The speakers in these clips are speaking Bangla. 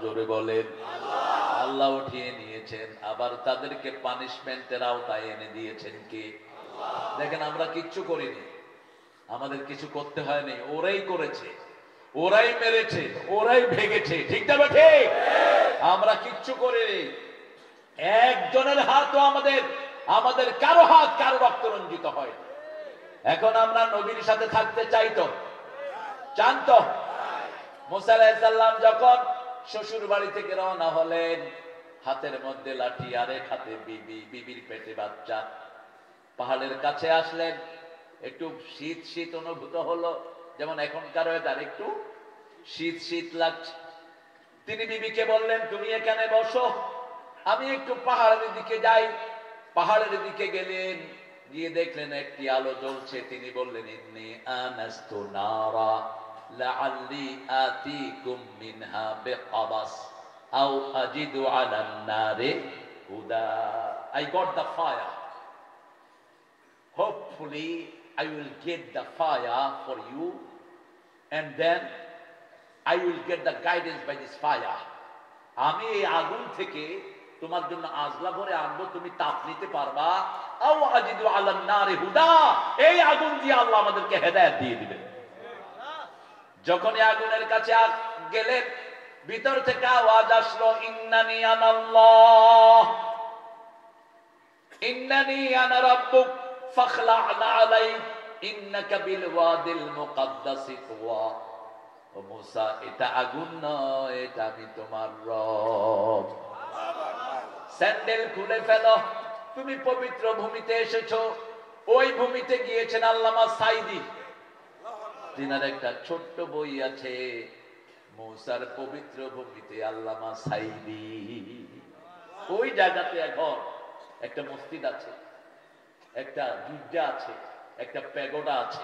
জোরে বলেন। আল্লাহ উঠিয়ে নিয়েছেন, আবার তাদেরকে পানিশমেন্টের আওতায় এনে দিয়েছেন কে? দেখেন, আমরা কিচ্ছু করিনি, আমাদের কিছু করতে হয়নি, ওরাই করেছে, ওরাই মেরেছে, ওরাই ভেঙেছে, ঠিক না ঠিক? আমরা কিচ্ছু করিনি। একজনের হাতও আমাদের কারো হাত কারো রক্ত রঞ্জিত হয়। এখন আমরা নবীর সাথে থাকতে চাই তো? চান তো? মুসা আলাইহিস সালাম যখন শ্বশুর বাড়ি থেকে রওনা হলেন, হাতের মধ্যে লাঠি, আরেক হাতে বিবির পেটে বাচ্চা। পাহাড়ের কাছে আসলেন, একটু শীত শীত অনুভূত হলো, যেমন এখনকার ওয়েদার, একটু শীত শীত লাগছে। তিনি বিবিকে বললেন, তুমি এখানে বসো, আমি একটু পাহাড়ের দিকে যাই। পাহাড়ের দিকে গেলেন, গিয়ে দেখলেন একটি আলো জ্বলছে। তিনি বললেন, ইন্নী আনাস্তু নারা লাআল্লি আতিকুম মিনহা বিকাবাস আও আজিদু আলান নারি হুদা। I got the fire. Hopefully I will get the fire for you, and then I will get the guidance by this fire. আমি এই আগুন থেকে তোমার জন্য আজলা ভরে আনবো, তুমি তাপ নিতে পারবা। আও আজিদু আলান নারি হুদা, এই আগুন দিয়ে আল্লাহ আমাদেরকে হেদায়েত দিয়ে দিবেন। যখন এই আগুনের কাছে গেলেন, ভিতর থেকে আওয়াজ আসলো, ইন্নানি আনাল্লাহ, ইন্নানি আনা রাব্বুক ফাখলা'না আলাইক ইন্নাকা বিল ওয়াদিল মুকাদ্দাসি তুওয়া। ও মুসা, এটা আগুন নয়, এটা আমি তোমার রব। স্যান্ডেল খুলে ফেলো, তুমি পবিত্র ভূমিতে এসেছো। ওই ভূমিতে গিয়েছেন আল্লামা সাইদি, তিনার একটা ছোট্ট বই আছে, মুসার পবিত্র ভূমিতে আল্লামা সাইদি। ওই জায়গাতে এখন একটা মসজিদ আছে, একটা গির্জা আছে, একটা প্যাগোডা আছে।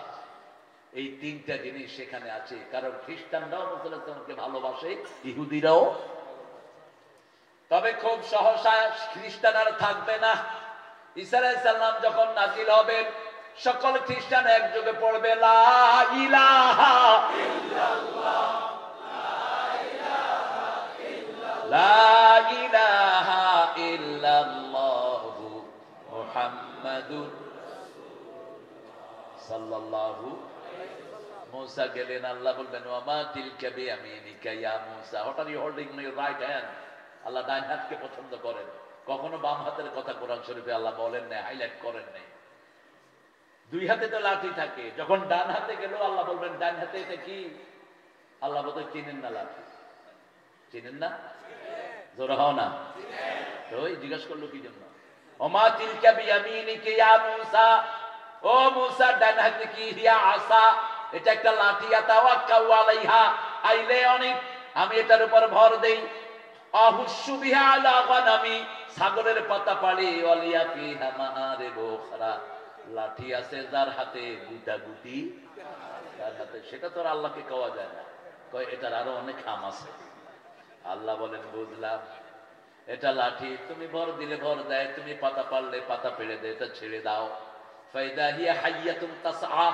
এই তিনটা জিনিস সেখানে আছে, কারণ খ্রিস্টানরাও মুসলমানকে ভালোবাসে, ইহুদিরাও। তবে খুব সহসা খ্রিস্টান আর থাকবে না। ঈসা আলাইহিস সালাম যখন নাজিল হবেন, সকল খ্রিস্টান একযোগে পড়বে লা ইলাহা ইল্লাল্লাহ, লা ইলাহা ইল্লাল্লাহু মুহাম্মাদুর সাল্লাল্লাহু। মুসা গেলেন, আল্লাহ বলবেন, ওয়া মা তিলকা বিয়ামিনিকা ইয়া মুসা, what are you holding in your right hand? Allah ডান হাতকে পছন্দ করেন, কখনো বাম হাতের কথা কোরআন শরীফে আল্লাহ বলেন না, হাইলাইট করেন নাই। দুই হাতে তো লাঠি থাকে, যখন ডান হাতে গেল আল্লাহ বলবেন ডান হাতে এটা কি? আল্লাহ বোধহয় চিনেন না লাঠি, চিনেন না? জোরে হও না। তো জিজ্ঞেস করলো কি জন্য? ওমা তিলকা বিয়ামিনিকা ইয়া মুসা, ও মুসা ডান হাতে কি? হিয়া আসা, এটা একটা লাঠি। আতাওয়াক্কাউ আলাইহা, আই লে অন ইট, আমি এটার উপর ভর দেই। আহুশু বিহা আলা গানামি, ছাগলের পাতা পাড়ি। ওয়ালিয়া ফিহা মাআরিবু উখরা, লাঠি আছে যার হাতে গুটাগুটি, তার হাতে, সেটা তো আর আল্লাহকে কওয়া যায় না, কয় এটার আরো অনেক কাম আছে। আল্লাহ বলেন, বুঝলাম, এটা লাঠি, তুমি ভর দিলে ভর দেয়, তুমি পাতা পারলে পাতা পেড়ে দেয়, এটা ছেড়ে দাও। ফাইদা হিয়া হাইয়াতুন তাসআ,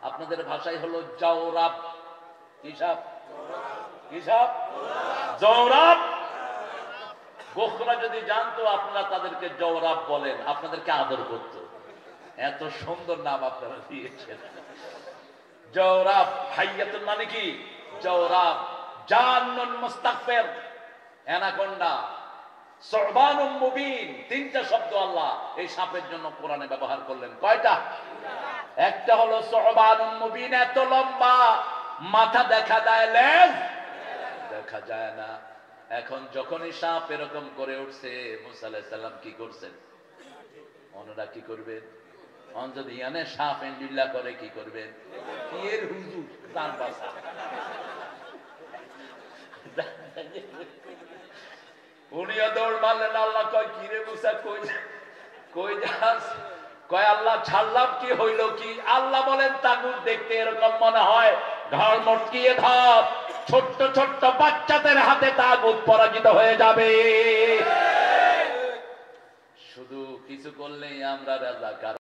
আপনাদের ভাষায় হলো জাওরাব। কি সাপ? কি সাপ? জাওরাব। গোখরা যদি জানতো আপনারা তাদেরকে জাওরাব বলেন, আপনাদেরকে আদর করতো। এত সুন্দর নাম আপনারা দিয়েছেন, জাওরাব। হাইয়াতুন মানে কি? জাওরাব। জান্নুন মুস্তাকবির, অ্যানাকোন্ডা, সুবানুম মুবিন, তিনটা শব্দ আল্লাহ এই সাপের জন্য কোরআনে ব্যবহার করলেন। কয়টা? একটা হলো সুবানুম মুবিন, এত লম্বা, মাথা দেখা যায়, লেজ দেখা যায় না। এখন যখনই সাপ এরকম করে উঠছে, মুসা আলাইহিস সালাম কি করছেন? ওনারা কি করবেন? যদি ইয়ানে সাপ এন্ডিল্লা করে কি করবেন? এর হুজুর জান বাঁচা। উনিও দৌড় মারলেন। আল্লাহ কয়, কি রে মুসা, কই যাস? কয়, আল্লাহ ছাড়লাম, কি হইল কি? আল্লাহ বলেন, তাগুত দেখতে এরকম মনে হয়, ঘর মটকিয়ে ধর, ছোট্ট ছোট্ট বাচ্চাদের হাতে তাগুত পরাজিত হয়ে যাবে। শুধু কিছু করলেই আমরা রাজাকার।